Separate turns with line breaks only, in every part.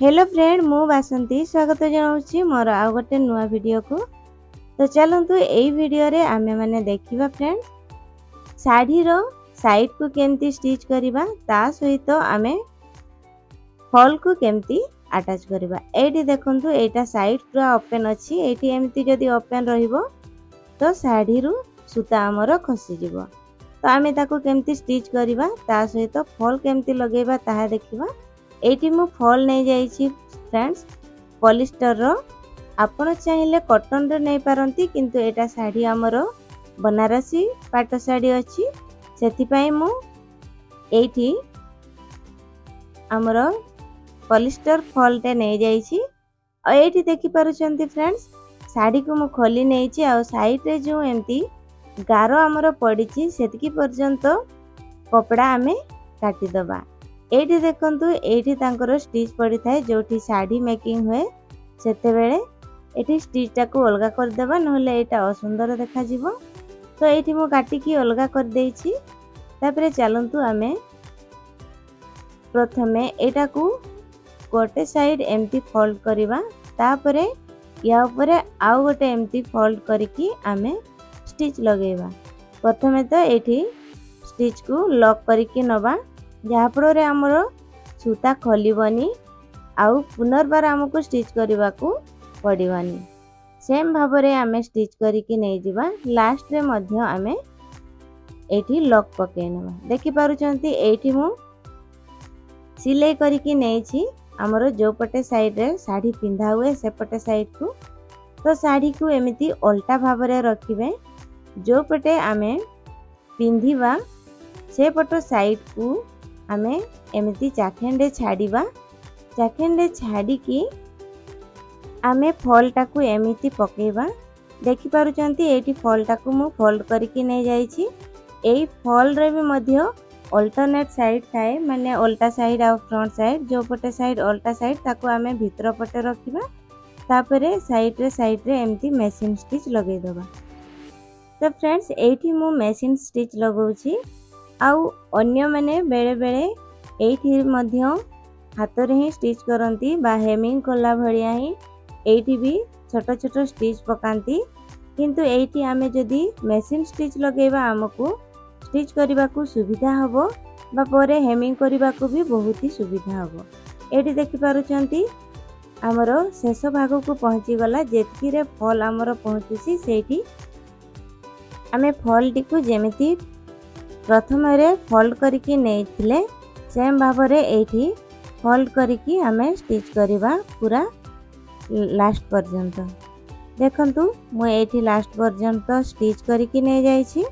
Hello friend मु बासंती स्वागत जनाऊँगी मोर आउ गोटे नुआ वीडियो को। तो चलतु यही वीडियो रे आमे माने देखिबा फ्रेंड साड़ी रो साइड को केमती स्टिच करिबा ता सहित आमे फॉल को केमती अटैच करिबा। एठी देखंतु एटा साइड पूरा ओपन अछि। एठी एमती जदी ओपन रहिबो तो साड़ी रू सूता हमर खसी जिवो। तो आमे ताको केमती स्टिच करिबा ता सहित फॉल केमती लगेबा ताहा देखिबा। एठी मु फॉल नै जाईछि फ्रेंड्स पॉलिस्टर रो। आपण चाहिले कॉटन रो नै पारंती किंतु एटा साड़ी हमरो बनारसी पाट साड़ी अछि सेति पई मु एठी हमरो पॉलिस्टर फॉल टे नै जाईछि। आ एठी देखि पारुचंती फ्रेंड्स साड़ी को मु खोली नैछि आ साइड रे जो एमती गारो हमरो पड़िछि सेतिकी पर्यंत कपड़ा आमे काटी दबा। एठी देखंतु एठी तांकर स्टिच पड़ी थाए जोठी साड़ी मेकिंग हुए सेते बेले एठी स्टिच टा को अलगा कर देबा नहले एटा असुंदर देखा जिवो। तो एठी मु काटी की अलगा कर देछि। तापरे चलंतु आमे प्रथमे एटा को गोटे साइड एमती फोल्ड करिबा तापरे या ऊपर आउ गोटे एमती फोल्ड करिकी आमे स्टिच लगेबा। प्रथमे तो एठी स्टिच को लॉक करिकी नबा जहा फଳରେ हमरो सूता खोलिबनी आउ पुनर्बार हमको स्टिच करबा को पड़िबानी। सेम भाबरे आमे स्टिच करिकी नै जिबा। लास्ट रे मध्य आमे एठी लॉक पके नबा। देखि पारुचंती एठी मु सिलाई करिकी नैछि हमरो जो पटे साइड रे साड़ी पिंधा हुए से पटे साइड को। तो साड़ी को एमिति उल्टा भाबरे रखिबे जो पटे आमे पिंधिबा से पटो साइड को आमे एमिति चाखेंडे छाड़ीबा। चाखेंडे छाड़ी की आमे फॉल टाकू एमिति पकेबा। देखि पारुचंती एठी फॉल टाकू मु फोल्ड करके नै जाईछि। एई फॉल रे भी मध्य अल्टरनेट साइड थाए माने उल्टा साइड आ फ्रंट साइड जो पटे साइड उल्टा साइड ताकू आमे भीतर पटे रखिबा। तापरे साइड रे एमिति मशीन स्टिच लगै दबा। तो फ्रेंड्स एठी मु मशीन स्टिच लगौछि आउ अन्य माने बेले बेले एठी मध्य हाथ रे ही स्टिच करंती बा हेमिंग कोला भलिया ही एठी भी छोट छोट स्टिच पकांती। किंतु एठी आमे जदी मशीन स्टिच लगेबा हमकु स्टिच करबा को सुविधा हबो बा परे हेमिंग करबा को भी बहुत ही सुविधा हबो। एठी देखि पारुचंती हमरो शेष भाग को पहुंची गला जेतकी रे फॉल हमरो पहुंचुसी सेठी आमे फॉल टी को जेमिति प्रथम रे फोल्ड करिकी नैथिले सेम भाबरे एठी फोल्ड करिकी आमे स्टिच करिबा पूरा लास्ट पर्यंत। देखंतु मु एठी लास्ट पर्यंत स्टिच करिकी नै जाईछि।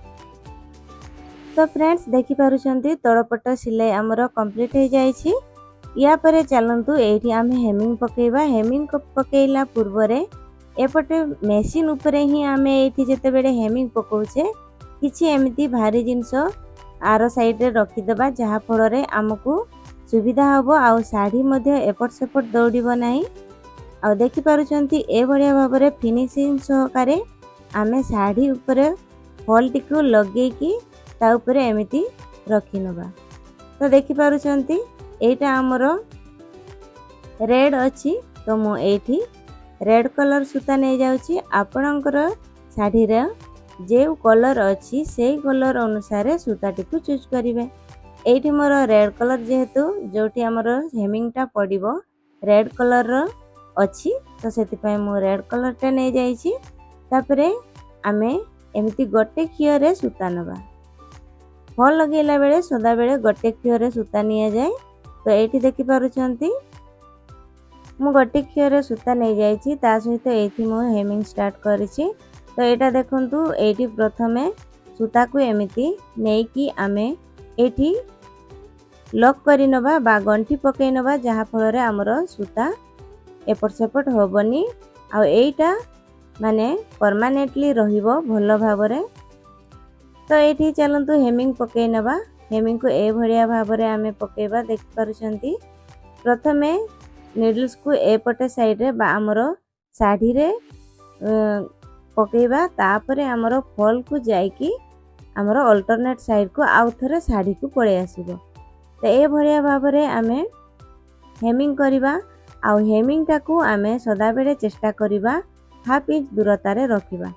तो फ्रेंड्स देखि पारुचंती तळपट सिलाई हमरो कंप्लीट हो जाईछि। या परे चलंतु एठी आमे हेमिंग पकेबा। हेमिंग पकेइला पूर्व रे एपटे मशीन ऊपर ही आमे एठी जते बेले हेमिंग पकोछे किछि एमिति भारी जिंस आरो साइड रे रखी देबा जहा फଳରେ हमकु सुविधा हबो आउ साड़ी मध्ये एपट सेपट दौड़िबो नाही। आ देखि पारुचंती ए भलिया भाबरे फिनिशिंग सहकारे आमे साड़ी ऊपर फॉल टिकु लगेई की ता ऊपर एमिति रखी नबा। तो देखि पारुचंती एटा हमरो रेड अछि तो मु एठी रेड कलर सूता नै जाउची। आपणकर साड़ी रे जे कलर अच्छी से कलर अनुसार सूता टी को चूज करेंगे। एठी मोर रेड कलर जेहेतु जोटी हमर हेमिंग टा पड़िबो रेड कलर अच्छी तो सेति पय मो रेड कलर टा नै जाईछि। तापरे आमे एमिति गोटे खियो रे सूता नबा। फॉल लगेला बेले सदा बेले गोटे खियो रे सूता निया जाय। तो एठी देखि पारुचंती मु गोटे खियो रे सूता नै जाईछि ता सहित एठी मो हेमिंग स्टार्ट करिछि। तो एटा देखंतु एठी प्रथमे सूता को एमिति नेकी आमे एठी लॉक करि नबा बा गंठी पकई नबा जहा फଳରେ हमरो सूता एपट सेपट होबनी आ एटा माने परमानेंटली रहिबो भलो भाबरे। तो एठी चलंतु हेमिंग पकई नबा। हेमिंग को ए भलिया भाबरे आमे पकेबा। देख पारुचंती प्रथमे नीडल्स को एपटे साइड रे बा हमरो साड़ी रे पकेबा तापरे हमरो फॉल को जाईकी हमरो अल्टरनेट साइड को आउ थरे साड़ी को पळे आसीबो। तो ए भलिया भाबरे आमे हेमिंग करबा आउ हेमिंगटा को आमे सदाबेले चेष्टा करिबा हाफ इंच दूरतारे रखिबा।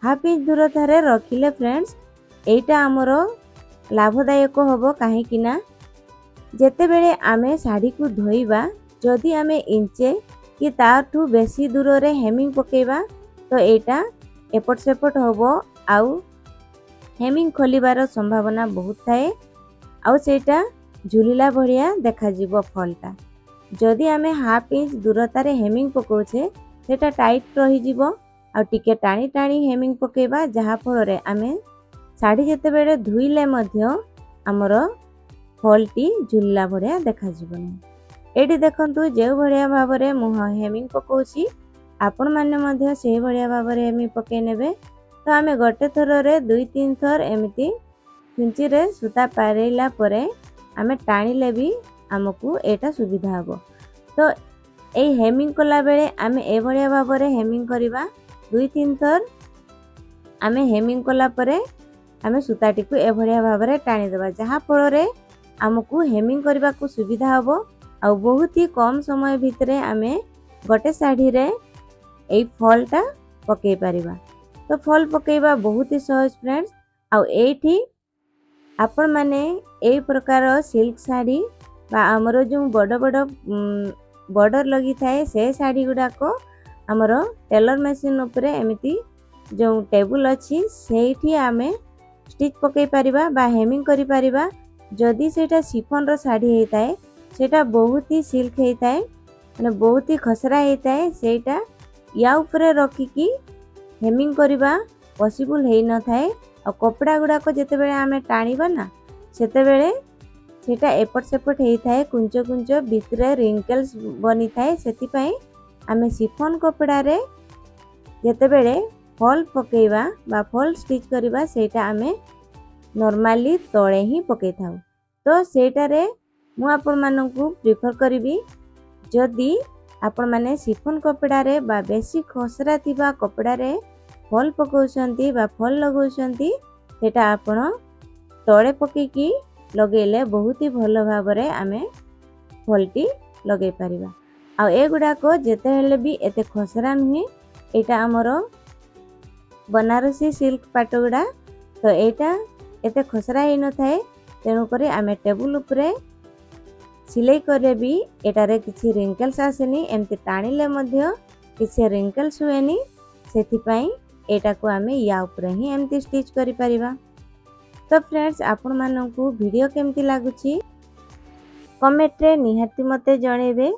हाफ इंच दूरतारे रखिले फ्रेंड्स एटा हमरो लाभदायक होबो काहे कि ना जेतेबेले आमे साड़ी को धोइबा जदि आमे इंचे कि ताठू बेसी दूर रे हेमिंग पकेबा तो एटा एपट सेपट होबो आउ हेमिंग खोलिबार संभावना बहुत थाए आउ सेटा झुलिला भड़िया देखा जीवो फॉलटा। जदि आमे हाफ इंच दूरतारे हेमिंग पकोछे सेटा टाइट रही जीवो आ टिके टाणी टाणी हेमिंग पकेबा जहा फल रे आमे साड़ी जेतेबेले धुइले मध्य हमरो फॉलटी झुलिला भड़िया देखा जीवो। एटी देखंतु जे भड़िया भाबरे मु हेमिंग पकोछि आपण माने मध्य से भड़िया भाबरे हेमिंग पके नेबे। तो आमे गोटे थर रे 2-3 थर एमिति कुंची रे सूता पारेला परे आमे टाणीले भी हमकू एटा सुविधा हबो। तो ए हेमिंग कला बेले आमे ए भड़िया भाबरे हेमिंग करिबा 2-3 थर आमे हेमिंग कला परे आमे सूताटी को ए भड़िया भाबरे टाणी देबा जहा फल रे हमकू हेमिंग करबा को सुविधा हबो आ बहुत ही कम समय भितरे आमे गोटे साड़ी रे ए फॉलटा पके परिबा। तो फॉल पकेबा बहुत ही सहज फ्रेंड्स। आ एठी आपण माने ए प्रकार सिल्क साड़ी बा हमरो जो बड़ बड़ बॉर्डर लगी थाए से साड़ी गुडा को हमरो टेलर मशीन उपरे एमिति जो टेबल अछि सेठी आमे स्टिच पके परिबा बा हेमिंग करि परिबा। जदि सेटा शिफॉन रो साड़ी हेताए सेटा बहुत ही सिल्क हेताए माने बहुत ही खसरा हेताए सेटा या ऊपर रखी की हेमिंग करिबा पॉसिबल हेई न थाए। आ कपड़ा गुडा को जेतेबेले आमे टाणीबा ना सेतेबेले सेटा एपट सेपट हेई थाए कुंचो कुंचो भितरे रिंकल्स बनी थाए सेति पई आमे शिफॉन कपड़ा रे जेतेबेले फॉल पकेबा बा फॉल स्टिच करिबा सेटा आमे नॉर्मली तळे ही पके थाउ। तो सेटा रे मु आपण मानकू प्रिफर करिवि जदि आपण माने शिफॉन कपड़ा रे बा बेसी खसरा थिबा कपड़ा रे फॉल पकाउछंती बा फॉल लगाउछंती सेटा आपण तळे पके की लगेले बहुत ही भलो भाबरे आमे फॉलटी लगे परिबा। आ ए गुडा को जेते हेले भी एते खसरा नुहे एटा हमरो बनारसी सिल्क पाटगुडा तो एटा एते खसरा हे न थाए तेनु करे आमे टेबल उपरे सिलाई करे भी एटारे किछि रिंकल्स आसेनी एमति टाणीले मध्य किछि रिंकल्स हुएनी सेति पई एटा को आमे या ऊपर ही एमती स्टिच करि परिबा। तो फ्रेंड्स आपण मानकू वीडियो केमती लागुची कमेंट रे निहाती मते जणेबे।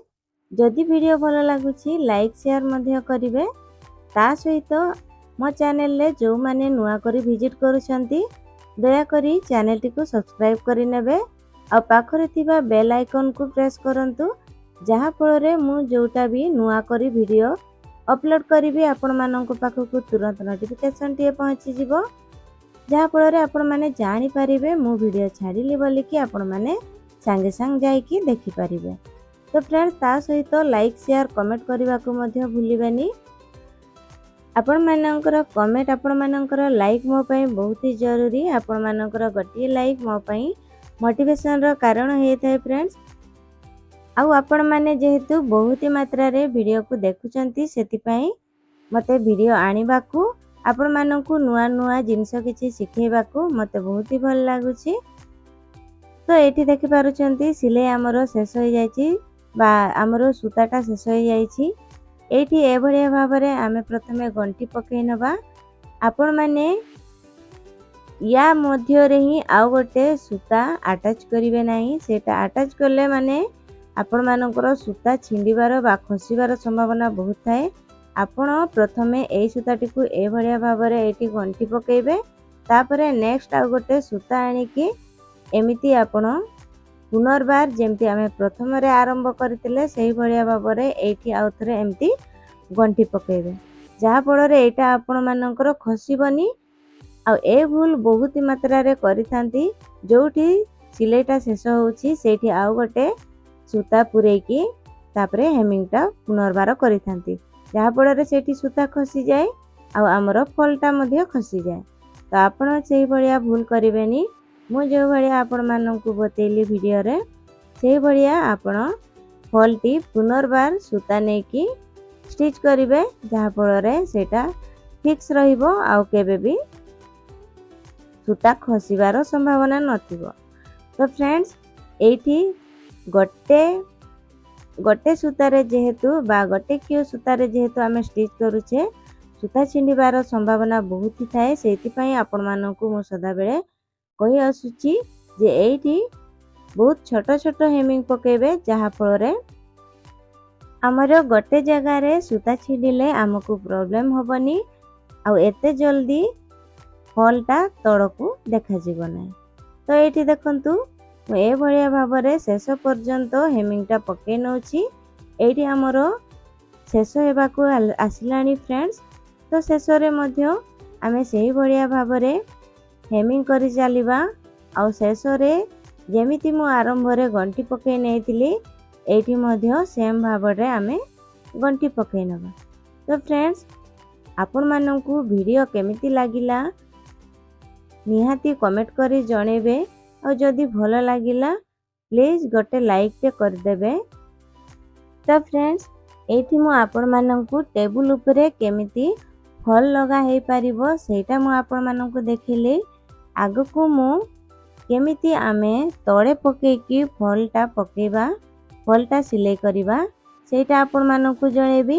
जदि वीडियो भलो लागुची लाइक शेयर मध्य करिवे। ता सहित मो चैनल रे जो माने नुआ करी विजिट करूछंती दया करी चैनल टी को सब्सक्राइब करि नेबे आ पाखरे थिबा बेल आइकन को प्रेस करंतु जहा फल रे मु जोटा भी नुआ करी वीडियो अपलोड करिवि आपण मानक पाखकू तुरंत नोटिफिकेशन टी पहुंची जिवो जहा फल रे आपण माने जानि परिबे मु वीडियो छाडिली बोली कि आपण माने संगे संग जाई कि देखि परिबे। तो फ्रेंड्स ता सहित लाइक शेयर कमेंट करबा को मध्य भूलिबेनी। आपण मानकर कमेंट आपण मानकर लाइक मो पई बहुत ही जरूरी। आपण मानकर गटिए लाइक मो पई मोटिवेशन रो कारण हे थाए फ्रेंड्स। आउ आपण माने जेहेतु बहुत ही मात्रा रे वीडियो को देखुचंती सेति पई मते वीडियो आनिबा को आपण मानकू नुआ नुआ जिंस किछि सिखेबा को मते बहुत ही भल लागुची। तो एठी देखि पारुचंती सिले हमरो शेष हो जाईची बा हमरो सूताटा शेष हो जाईची। एठी ए भलिया भाबरे आमे प्रथमे गंटी पकै नबा। आपण माने या मध्य रे ही आउ गोटे सूता अटैच करिवे नाही सेटा अटैच करले माने आपण मानकर सूता छिंडीबार बा खसीबार संभावना बहुत थाए। आपण प्रथमे एई सूताटी को ए भलिया भाबरे एठी गंटी पकेबे तापरे नेक्स्ट आउ गोटे सूता आनी कि एमिति आपण पुनर्बार जेमति आमे प्रथम रे आरंभ करथिले सेही भलिया भाबरे एठी आउ थरे एमिति गंटी पकेबे जहा फल रे एटा आपण मानकर खसीबनी। आ ए भूल बहुत ही मात्रा रे करिथांती जोठी सिलेटा शेष होउची सेठी आउ गोटे सूता पुरे की तापरे हेमिंगटा पुनर्बार करिथांती जहा फल रे सेठी सूता खसी जाए आ हमरो फॉलटा मध्ये खसी जाए। तो आपण सेही भलिया भूल करिवेनी। मु जो भलिया आपण माननकू बतेली वीडियो रे सेही भलिया आपण ଫଲ୍ଟି ପୁନର୍ବାର ସୂତା ନେଇକି ଷ୍ଟିଚ୍ କରିବେ, ଯାହାଫଳରେ ସେଇଟା ଫିକ୍ସ ରହିବ ଆଉ କେବେ ବି ସୂତା ଖସିବାର ସମ୍ଭାବନା ନଥିବ। ତ ଫ୍ରେଣ୍ଡସ୍, ଏଇଠି ଗୋଟେ ସୂତାରେ ଯେହେତୁ ବା ଗୋଟେ କ୍ୟୁ ସୂତାରେ ଯେହେତୁ ଆମେ ଷ୍ଟିଚ୍ କରୁଛେ, ସୂତା ଛିଣ୍ଡିବାର ସମ୍ଭାବନା ବହୁତ ଥାଏ। ସେଇଥିପାଇଁ ଆପଣମାନଙ୍କୁ ମୁଁ ସଦାବେଳେ କହି ଆସୁଛି ଯେ ଏଇଠି ବହୁତ ଛୋଟ ଛୋଟ ହେମିଙ୍ଗ ପକାଇବେ, ଯାହାଫଳରେ ଆମର ଗୋଟେ ଜାଗାରେ ସୂତା ଛିଣ୍ଡିଲେ ଆମକୁ ପ୍ରୋବ୍ଲେମ୍ ହେବନି ଆଉ ଏତେ ଜଲ୍ଦି ଫଲ୍ଟା ତଳକୁ ଦେଖାଯିବ ନାହିଁ। ତ ଏଇଠି ଦେଖନ୍ତୁ, ମୁଁ ଏଭଳିଆ ଭାବରେ ଶେଷ ପର୍ଯ୍ୟନ୍ତ ହେମିଙ୍ଗଟା ପକାଇ ନେଉଛି। ଏଇଠି ଆମର ଶେଷ ହେବାକୁ ଆସିଲାଣି ଫ୍ରେଣ୍ଡସ୍। ତ ଶେଷରେ ମଧ୍ୟ ଆମେ ସେଇଭଳିଆ ଭାବରେ ହେମିଙ୍ଗ କରି ଚାଲିବା ଆଉ ଶେଷରେ ଯେମିତି ମୁଁ ଆରମ୍ଭରେ ଗଣ୍ଠି ପକାଇ ନେଇଥିଲି, ଏଇଠି ମଧ୍ୟ ସେମ୍ ଭାବରେ ଆମେ ଗଣ୍ଠି ପକାଇ ନେବା। ତ ଫ୍ରେଣ୍ଡସ୍, ଆପଣମାନଙ୍କୁ ଭିଡ଼ିଓ କେମିତି ଲାଗିଲା ନିହାତି କମେଣ୍ଟ କରି ଜଣେଇବେ ଆଉ ଯଦି ଭଲ ଲାଗିଲା ପ୍ଲିଜ୍ ଗୋଟେ ଲାଇକ୍ଟେ କରିଦେବେ। ତ ଫ୍ରେଣ୍ଡସ୍, ଏଇଠି ମୁଁ ଆପଣମାନଙ୍କୁ ଟେବୁଲ ଉପରେ କେମିତି ଫଲ୍ ଲଗା ହେଇପାରିବ ସେଇଟା ମୁଁ ଆପଣମାନଙ୍କୁ ଦେଖିଲି। ଆଗକୁ ମୁଁ କେମିତି ଆମେ ତଳେ ପକାଇକି ଫଲ୍ଟା ସିଲେଇ କରିବା ସେଇଟା ଆପଣମାନଙ୍କୁ ଜଣେଇବି।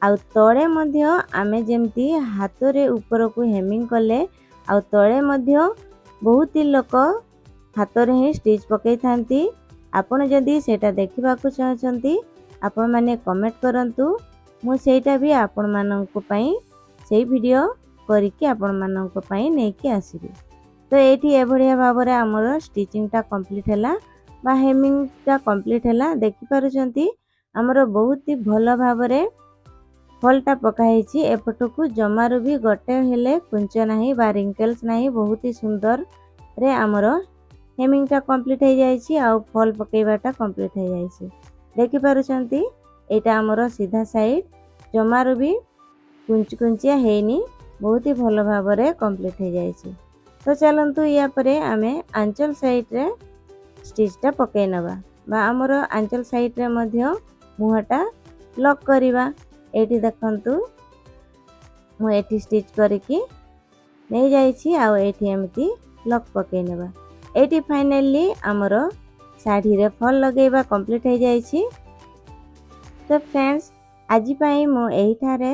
ଆଉ ତଳେ ମଧ୍ୟ ଆମେ ଯେମିତି ହାତରେ ଉପରକୁ ହେମିଙ୍ଗ କଲେ ଆଉ ତଳେ ମଧ୍ୟ ବହୁତ ଲୋକ ହାତରେ ହିଁ ଷ୍ଟିଚ୍ ପକାଇଥାନ୍ତି। ଆପଣ ଯଦି ସେଇଟା ଦେଖିବାକୁ ଚାହୁଁଛନ୍ତି ଆପଣମାନେ କମେଣ୍ଟ କରନ୍ତୁ, ମୁଁ ସେଇଟା ବି ଆପଣମାନଙ୍କ ପାଇଁ ସେଇ ଭିଡ଼ିଓ କରିକି ଆପଣମାନଙ୍କ ପାଇଁ ନେଇକି ଆସିବି। ତ ଏଇଠି ଏଭଳିଆ ଭାବରେ ଆମର ଷ୍ଟିଚିଂଟା କମ୍ପ୍ଲିଟ୍ ହେଲା ବା ହେମିଙ୍ଗଟା କମ୍ପ୍ଲିଟ୍ ହେଲା। ଦେଖିପାରୁଛନ୍ତି ଆମର ବହୁତ ଭଲ ଭାବରେ ଫଲ୍ଟା ପକା ହେଇଛି। ଏପଟକୁ ଜମାରୁ ବି ଗୋଟେ ହେଲେ କୁଞ୍ଚ ନାହିଁ ବା ରିଙ୍କଲ୍ସ ନାହିଁ, ବହୁତ ହି ସୁନ୍ଦରରେ ଆମର ହେମିଙ୍ଗଟା କମ୍ପ୍ଲିଟ୍ ହେଇଯାଇଛି ଆଉ ଫଲ୍ ପକାଇବାଟା କମ୍ପ୍ଲିଟ୍ ହେଇଯାଇଛି। ଦେଖିପାରୁଛନ୍ତି ଏଇଟା ଆମର ସିଧା ସାଇଡ଼୍ ଜମାରୁ ବି କୁଞ୍ଚିଆ ହେଇନି, ବହୁତ ହି ଭଲ ଭାବରେ କମ୍ପ୍ଲିଟ୍ ହେଇଯାଇଛି। ତ ଚାଲନ୍ତୁ ୟା ପରେ ଆମେ ଆଞ୍ଚଲ ସାଇଡ଼୍ରେ ଷ୍ଟିଚ୍ଟା ପକାଇ ନେବା ବା ଆମର ଆଞ୍ଚଲ ସାଇଡ଼୍ରେ ମଧ୍ୟ ମୁହଁଟା ଲକ୍ କରିବା। ଏଇଠି ଦେଖନ୍ତୁ ମୁଁ ଏଠି ଷ୍ଟିଚ୍ କରିକି ନେଇଯାଇଛି ଆଉ ଏଇଠି ଏମିତି ଲକ୍ ପକାଇ ନେବା। ଏଇଠି ଫାଇନାଲି ଆମର ଶାଢ଼ୀରେ ଫଲ୍ ଲଗାଇବା କମ୍ପ୍ଲିଟ୍ ହେଇଯାଇଛି। ତ ଫ୍ରେଣ୍ଡସ୍, ଆଜି ପାଇଁ ମୁଁ ଏହିଠାରେ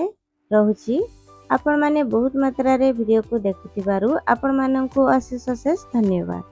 ରହୁଛି। ଆପଣମାନେ ବହୁତ ମାତ୍ରାରେ ଭିଡ଼ିଓକୁ ଦେଖୁଥିବାରୁ ଆପଣମାନଙ୍କୁ ଅଶେଷ ଧନ୍ୟବାଦ।